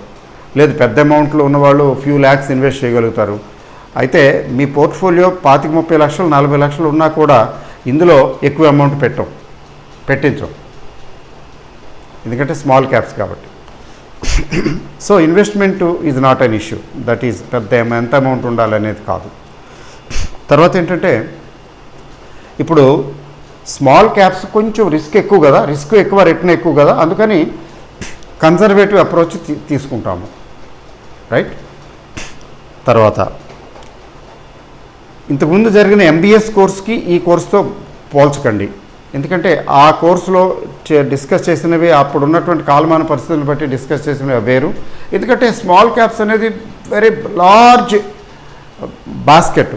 లేదు పెద్ద అమౌంట్లో ఉన్నవాళ్ళు ఫ్యూ ల్యాక్స్ ఇన్వెస్ట్ చేయగలుగుతారు. అయితే మీ పోర్ట్ఫోలియో 25-30 లక్షలు 40 లక్షలు ఉన్నా కూడా ఇందులో ఎక్కువ అమౌంట్ పెట్టించం, ఎందుకంటే స్మాల్ క్యాప్స్ కాబట్టి. So investment is not an issue, that is ఎంత అమౌంట్ ఉండాలనేది కాదు. తర్వాత ఏంటంటే ఇప్పుడు స్మాల్ క్యాప్స్ కొంచెం రిస్క్ ఎక్కువ కదా, రిటర్న్ ఎక్కువ కదా, అందుకని కన్జర్వేటివ్ అప్రోచ్ తీసుకుంటాము, రైట్. తర్వాత ఇంతకుముందు జరిగిన MBS కోర్స్కి ఈ కోర్సుతో పోల్చకండి, ఎందుకంటే ఆ కోర్సులో డిస్కస్ చేసినవి అప్పుడు ఉన్నటువంటి కాలమాన పరిస్థితులను బట్టి డిస్కస్ చేసినవి వేరు. ఎందుకంటే స్మాల్ క్యాప్స్ అనేది very large basket,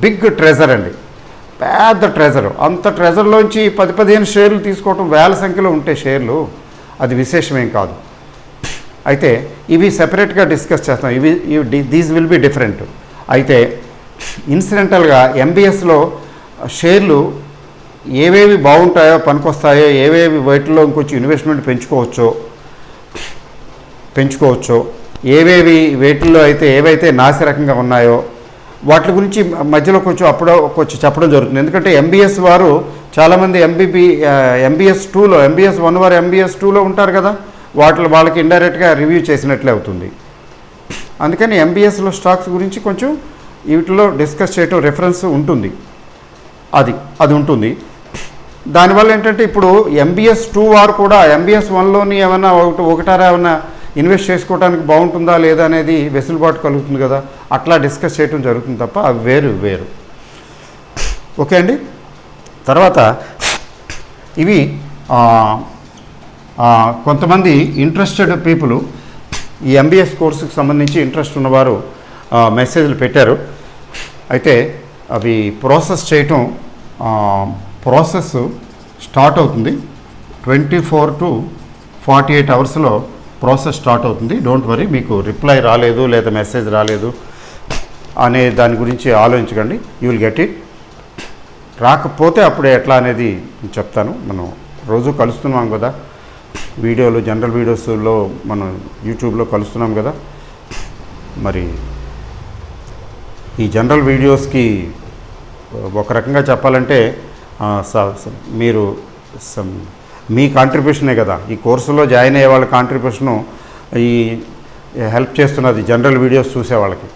big treasure అండి, పెద్ద ట్రెజర్. అంత ట్రెజర్లోంచి 10-15 షేర్లు తీసుకోవటం, వేల సంఖ్యలో ఉంటే షేర్లు, అది విశేషమేం కాదు. అయితే ఇవి సెపరేట్గా డిస్కస్ చేస్తాం, దీస్ విల్ బి డిఫరెంట్. అయితే ఇన్సిడెంటల్గా MBSలో షేర్లు ఏవేవి బాగుంటాయో, పనికొస్తాయో, ఏవేవి వాటిలో ఇంకొంచెం ఇన్వెస్ట్మెంట్ పెంచుకోవచ్చో, ఏవేవి వేటిల్లో అయితే ఏవైతే నాసిరకంగా ఉన్నాయో వాటి గురించి మధ్యలో కొంచెం చెప్పడం జరుగుతుంది. ఎందుకంటే MBS వారు చాలామంది MBS 2లో, MBS 1 వారు MBS 2లో ఉంటారు కదా, వాళ్ళకి ఇండైరెక్ట్గా రివ్యూ చేసినట్లే అవుతుంది. అందుకని MBSలో స్టాక్స్ గురించి కొంచెం వీటిలో డిస్కస్ చేయటం రెఫరెన్స్ ఉంటుంది, అది ఉంటుంది. దానివల్ల ఏంటంటే ఇప్పుడు MBS 2 వారు కూడా MBS 1లోని ఏమైనా ఒకటారా ఏమైనా ఇన్వెస్ట్ చేసుకోవడానికి బాగుంటుందా లేదా అనేది వెసులుబాటు కలుగుతుంది కదా, అట్లా డిస్కస్ చేయటం జరుగుతుంది తప్ప అవి వేరు. ఓకే అండి. తర్వాత ఇవి కొంతమంది ఇంట్రెస్టెడ్ పీపుల్ ఈ MBS కోర్సుకు సంబంధించి ఇంట్రెస్ట్ ఉన్నవారు మెసేజ్లు పెట్టారు. అయితే అవి ప్రాసెస్ స్టార్ట్ అవుతుంది 24 to 48 అవర్స్లో ప్రాసెస్ స్టార్ట్ అవుతుంది. డోంట్ వరీ, మీకు రిప్లై రాలేదు లేదా మెసేజ్ రాలేదు అనే దాని గురించి ఆలోచించకండి, యూ విల్ గెట్ ఇట్. రాకపోతే అప్పుడే ఎట్లా అనేది చెప్తాను. మనం రోజు కలుస్తున్నాం కదా, జనరల్ వీడియోస్లో మనం యూట్యూబ్లో కలుస్తున్నాం కదా. మరి ఈ జనరల్ వీడియోస్కి ఒక రకంగా చెప్పాలంటే మీరు మీ కాంట్రిబ్యూషనే కదా, ఈ కోర్సులో జాయిన్ అయ్యే వాళ్ళ కాంట్రిబ్యూషను ఈ హెల్ప్ చేస్తున్నది జనరల్ వీడియోస్ చూసే వాళ్ళకి.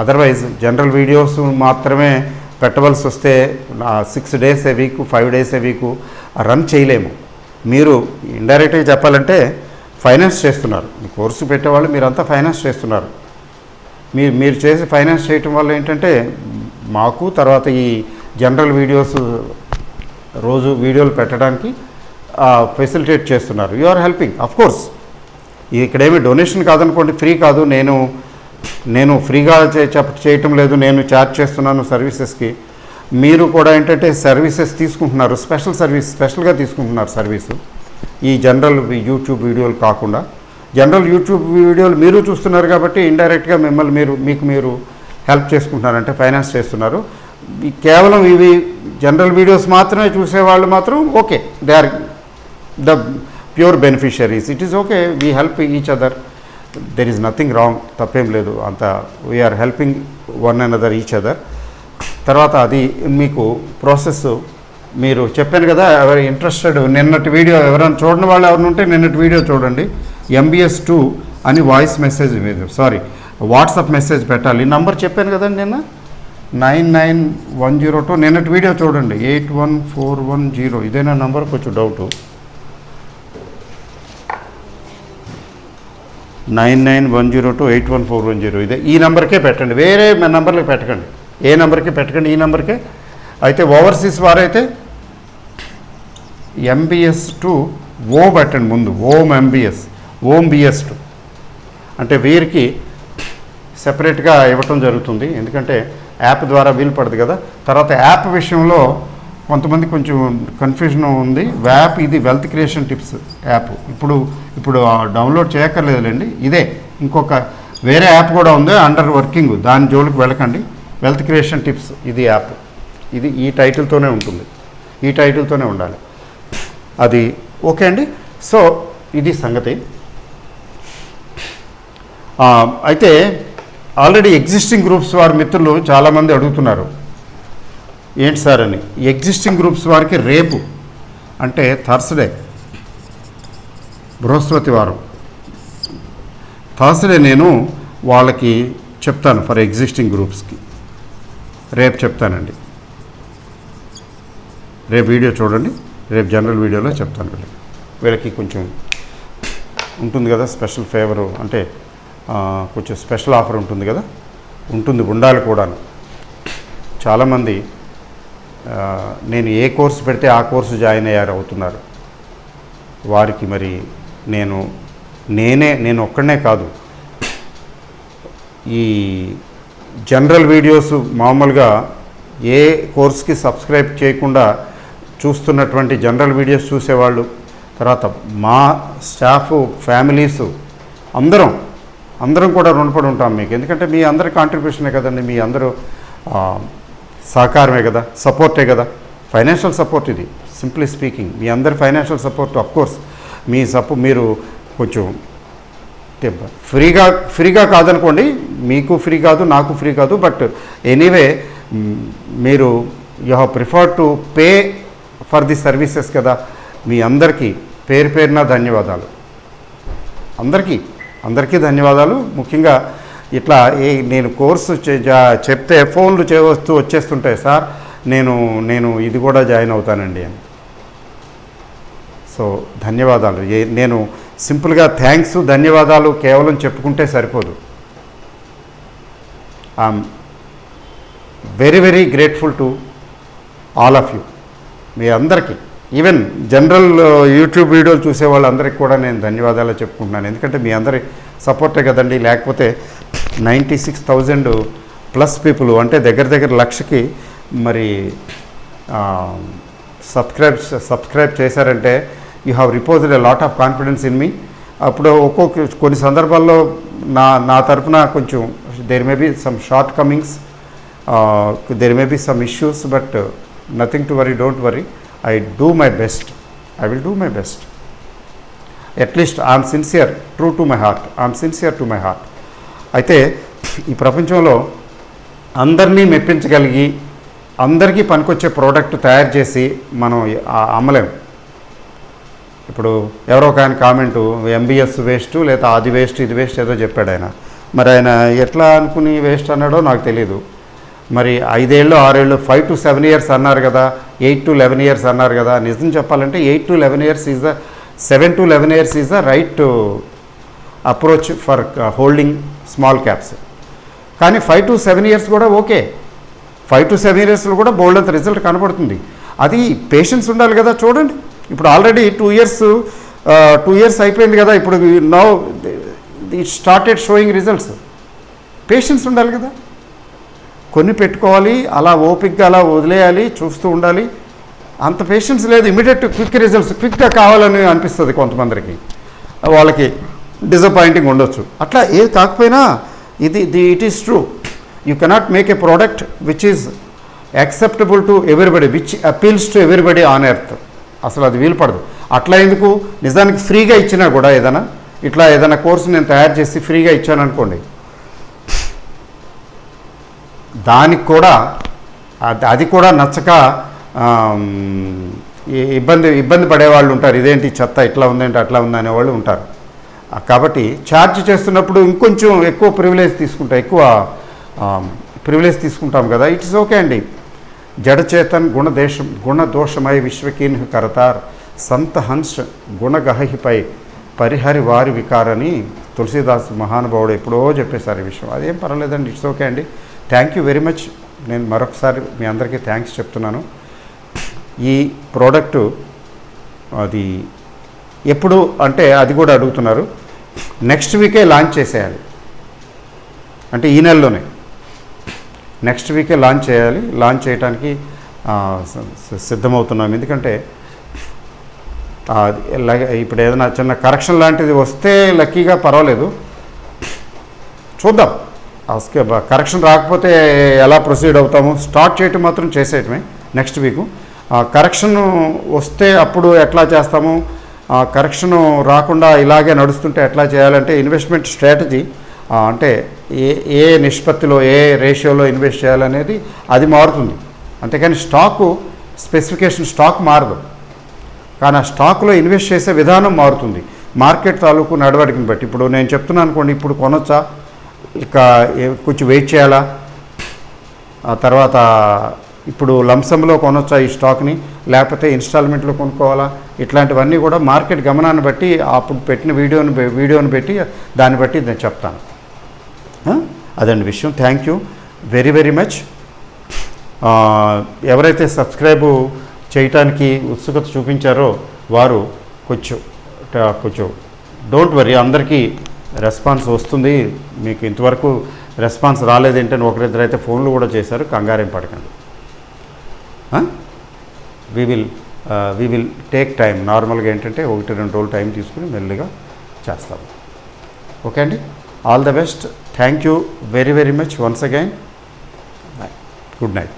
అదర్వైజ్ జనరల్ వీడియోస్ మాత్రమే పెట్టవలసి వస్తే 6 days a week 5 days a week run చేయలేము. మీరు ఇండైరెక్ట్గా చెప్పాలంటే ఫైనాన్స్ చేస్తున్నారు, ఈ కోర్సు పెట్టేవాళ్ళు మీరంతా ఫైనాన్స్ చేస్తున్నారు. మీరు చేసి ఫైనాన్స్ చేయటం వల్ల ఏంటంటే మాకు తర్వాత ఈ జనరల్ వీడియోస్ రోజు వీడియోలు పెట్టడానికి ఫెసిలిటేట్ చేస్తున్నారు. You are helping. Of course ఇక్కడేమి డొనేషన్ కాదనుకోండి, ఫ్రీ కాదు. నేను ఫ్రీగా చేయటం లేదు, నేను ఛార్జ్ చేస్తున్నాను సర్వీసెస్కి. మీరు కూడా ఏంటంటే సర్వీసెస్ తీసుకుంటున్నారు, స్పెషల్గా తీసుకుంటున్నారు సర్వీసు. ఈ జనరల్ యూట్యూబ్ వీడియోలు కాకుండా జనరల్ యూట్యూబ్ వీడియోలు మీరు చూస్తున్నారు కాబట్టి ఇండైరెక్ట్గా మీకు మీరు హెల్ప్ చేసుకుంటున్నారంటే ఫైనాన్స్ చేస్తున్నారు. కేవలం ఇవి జనరల్ వీడియోస్ మాత్రమే చూసేవాళ్ళు మాత్రం okay, they are the pure beneficiaries. It is okay, we help each other, there is nothing wrong, తప్పేం లేదు. అంత we're helping one another each other. తర్వాత అది మీకు ప్రాసెస్ మీరు చెప్పాను కదా, ఎవరు ఇంట్రెస్టెడ్ నిన్నటి వీడియో ఎవరైనా చూడని వాళ్ళు ఎవరైనా ఉంటే నిన్నటి వీడియో చూడండి. MBS 2 అని వాట్సాప్ మెసేజ్ పెట్టాలి. నంబర్ చెప్పాను కదండి నిన్న 99102. నిన్నటి వీడియో చూడండి 81410. ఇదేనా నంబర్? కొంచెం డౌటు. 99102 ఇదే. ఈ నెంబర్కే పెట్టండి, వేరే నెంబర్లకు పెట్టకండి, ఏ నెంబర్కి పెట్టకండి, ఈ నెంబర్కే. అయితే ఓవర్సీస్ వారైతే MBS 2 ఓ పెట్టండి ముందు, ఓం ఎంబీఎస్, ఓం బిఎస్2 అంటే వీరికి సెపరేట్గా ఇవ్వటం జరుగుతుంది. ఎందుకంటే యాప్ ద్వారా వీలు పడదు కదా. తర్వాత యాప్ విషయంలో కొంతమంది కొంచెం కన్ఫ్యూజన్ ఉంది. యాప్ ఇది వెల్త్ క్రియేషన్ టిప్స్ యాప్. ఇప్పుడు డౌన్లోడ్ చేయక్కర్లేదులేండి. ఇదే ఇంకొక వేరే యాప్ కూడా ఉంది అండర్ వర్కింగ్, దాని జోలికి వెళ్ళకండి. వెల్త్ క్రియేషన్ టిప్స్ ఇది యాప్. ఇది ఈ టైటిల్తోనే ఉంటుంది, ఈ టైటిల్తోనే ఉండాలి. అది ఓకే అండి. సో ఇది సంగతి. అయితే ఆల్రెడీ ఎగ్జిస్టింగ్ గ్రూప్స్ వారి మిత్రులు చాలామంది అడుగుతున్నారు, ఏంటి సార్ అని. ఎగ్జిస్టింగ్ గ్రూప్స్ వారికి రేపు అంటే థర్స్డే, బృహస్పతివారం థర్స్డే నేను వాళ్ళకి చెప్తాను. ఫర్ ఎగ్జిస్టింగ్ గ్రూప్స్కి రేపు చెప్తానండి. రేపు వీడియో చూడండి, రేపు జనరల్ వీడియోలో చెప్తాను. వీళ్ళకి కొంచెం ఉంటుంది కదా స్పెషల్ ఫేవరు, అంటే కొంచెం స్పెషల్ ఆఫర్ ఉంటుంది కదా, ఉండాలి కూడాను. చాలామంది నేను ఏ కోర్సు పెడితే ఆ కోర్సు జాయిన్ అవుతున్నారు. వారికి మరి నేను ఒక్కడనే కాదు, ఈ జనరల్ వీడియోస్ మామూలుగా ఏ కోర్స్కి సబ్స్క్రైబ్ చేయకుండా చూస్తున్నటువంటి జనరల్ వీడియోస్ చూసేవాళ్ళు, తర్వాత మా స్టాఫ్, ఫ్యామిలీస్ అందరం కూడా రుణపడి ఉంటాం మీకు. ఎందుకంటే మీ అందరి కాంట్రిబ్యూషనే కదండి, మీ అందరూ సహకారమే కదా, సపోర్టే కదా, ఫైనాన్షియల్ సపోర్ట్. ఇది సింప్లీ స్పీకింగ్ మీ అందరి ఫైనాన్షియల్ సపోర్ట్. అఫ్కోర్స్ మీరు కొంచెం ఫ్రీగా కాదనుకోండి, మీకు ఫ్రీ కాదు, నాకు ఫ్రీ కాదు, బట్ ఎనీవే మీరు you have preferred to pay for the services కదా. మీ అందరికీ పేరున ధన్యవాదాలు. అందరికీ ధన్యవాదాలు. ముఖ్యంగా ఇట్లా నేను కోర్సు చెప్తే ఫోన్లు వచ్చేస్తుంటాయి, సార్ నేను ఇది కూడా జాయిన్ అవుతానండి అని. సో ధన్యవాదాలు. నేను సింపుల్గా థ్యాంక్స్, ధన్యవాదాలు కేవలం చెప్పుకుంటే సరిపోదు. I'm very grateful to all of you. మీ అందరికీ, ఈవెన్ జనరల్ యూట్యూబ్ వీడియోలు చూసే వాళ్ళందరికీ కూడా నేను ధన్యవాదాలు చెప్పుకుంటున్నాను. ఎందుకంటే మీ అందరి సపోర్టే కదండి. లేకపోతే 96,000 ప్లస్ పీపుల్, అంటే దగ్గర లక్షకి మరి సబ్స్క్రైబ్ చేశారంటే you have reposed a lot of confidence in me. అప్పుడు కొన్ని సందర్భాల్లో నా తరఫున కొంచెం there may be some shortcomings, there may be some issues, but nothing to worry, don't worry. I will do my best. At least I am sincere, true to my heart. I am sincere to my heart. అయితే ఈ ప్రపంచంలో అందరినీ మెప్పించగలిగి అందరికీ పనికొచ్చే product తయారు చేసి మనం అమ్మలేం. ఇప్పుడు ఎవరో ఒక ఆయన కామెంటు, ఎంబీఎస్ వేస్ట్ లేదా అది వేస్ట్ ఇది వేస్ట్ ఏదో చెప్పాడు ఆయన. మరి ఆయన ఎట్లా అనుకుని వేస్ట్ అన్నాడో నాకు తెలియదు. మరి 5 ఏళ్ళు 6 ఏళ్ళు 5 to 7 years అన్నారు కదా, 8 to 11 years అన్నారు కదా. నిజం చెప్పాలంటే 8 to 11 years is the 7 to 11 years is the right approach for holding small caps. కానీ 5 to 7 years కూడా ఓకే. 5 to 7 yearsలో కూడా బోల్డ్ అంత రిజల్ట్ కనబడుతుంది. అది పేషెన్స్ ఉండాలి కదా. చూడండి, ఇప్పుడు ఆల్రెడీ 2 years అయిపోయింది కదా. ఇప్పుడు now it started showing results. Patience ఉండాలి కదా. కొన్ని పెట్టుకోవాలి, అలా ఓపిక్గా అలా వదిలేయాలి, చూస్తూ ఉండాలి. అంత పేషెన్స్ లేదు. ఇమీడియట్ క్విక్ రిజల్ట్స్ క్విక్గా కావాలని అనిపిస్తుంది కొంతమందికి, వాళ్ళకి డిసప్పాయింటింగ్ ఉండొచ్చు. అట్లా ఏది కాకపోయినా it is true. You cannot make a product which is acceptable to everybody, which appeals to everybody on earth. అసలు అది వీలు పడదు. అట్లా ఎందుకు, నిజానికి ఫ్రీగా ఇచ్చినా కూడా ఏదైనా కోర్సు నేను తయారు చేసి ఫ్రీగా ఇచ్చాను అనుకోండి, దానికి కూడా అది కూడా నచ్చక ఇబ్బంది పడేవాళ్ళు ఉంటారు. ఇదేంటి చెత్త ఇట్లా ఉందేంటి అట్లా ఉంది అనేవాళ్ళు ఉంటారు. కాబట్టి ఛార్జ్ చేస్తున్నప్పుడు ఇంకొంచెం ఎక్కువ ప్రివిలేజ్ తీసుకుంటాం కదా. ఇట్స్ ఓకే అండి. జడచేతన్ గుణదోషమై విశ్వకీన్ కరతార్ సంత హంస గుణగహిపై పరిహరి వారి వికారని తులసీదాస్ మహానుభావుడు ఎప్పుడో చెప్పేశారు ఈ విషయం. అదేం పర్వాలేదండి, ఇట్స్ ఓకే అండి. Thank you very much. నేను మరొకసారి మీ అందరికీ థ్యాంక్స్ చెప్తున్నాను. ఈ ప్రోడక్టు అది ఎప్పుడు అంటే అది కూడా అడుగుతున్నారు. నెక్స్ట్ వీకే లాంచ్ చేసేయాలి, అంటే ఈ నెలలోనే నెక్స్ట్ వీకే లాంచ్ చేయాలి. లాంచ్ చేయడానికి సిద్ధమవుతున్నాం. ఎందుకంటే ఇప్పుడు ఏదైనా చిన్న కరెక్షన్ లాంటిది వస్తే లక్కీగా పర్వాలేదు, చూద్దాం. కరెక్షన్ రాకపోతే ఎలా ప్రొసీడ్ అవుతాము, స్టార్ట్ చేయటం మాత్రం చేసేయటమే నెక్స్ట్ వీకు. కరెక్షన్ వస్తే అప్పుడు ఎట్లా చేస్తాము, కరెక్షన్ రాకుండా ఇలాగే నడుస్తుంటే ఎట్లా చేయాలంటే ఇన్వెస్ట్మెంట్ స్ట్రాటజీ, అంటే ఏ నిష్పత్తిలో ఏ రేషియోలో ఇన్వెస్ట్ చేయాలనేది అది మారుతుంది. అంతేకాని స్టాకు స్పెసిఫికేషన్ స్టాక్ మారదు, కానీ ఆ స్టాక్లో ఇన్వెస్ట్ చేసే విధానం మారుతుంది మార్కెట్ తాలూకు నడవడికని బట్టి. ఇప్పుడు నేను చెప్తున్నాను అనుకోండి, ఇప్పుడు కొనొచ్చా, ఇక కొంచెం వెయిట్ చేయాలా, ఆ తర్వాత ఇప్పుడు లంసంలో కొనొచ్చా ఈ స్టాక్ని, లేకపోతే ఇన్స్టాల్మెంట్లో కొనుక్కోవాలా, ఇట్లాంటివన్నీ కూడా మార్కెట్ గమనాన్ని బట్టి అప్పుడు పెట్టిన వీడియోని పెట్టి దాన్ని బట్టి నేను చెప్తాను. అదండి విషయం. Thank you very very much. ఎవరైతే సబ్స్క్రైబ్ చేయటానికి ఉత్సుకత చూపించారో వారు కొంచెం డోంట్ వరీ, అందరికీ రెస్పాన్స్ వస్తుంది. మీకు ఇంతవరకు రెస్పాన్స్ రాలేదేంటని ఒకరిద్దరు అయితే ఫోన్లు కూడా చేశారు, కంగారేం పడకండి. We will take time. నార్మల్గా ఏంటంటే 1-2 రోజులు టైం తీసుకుని మెల్లిగా చేస్తాము. ఓకే అండి, all the best. Thank you very very much once again. Good night.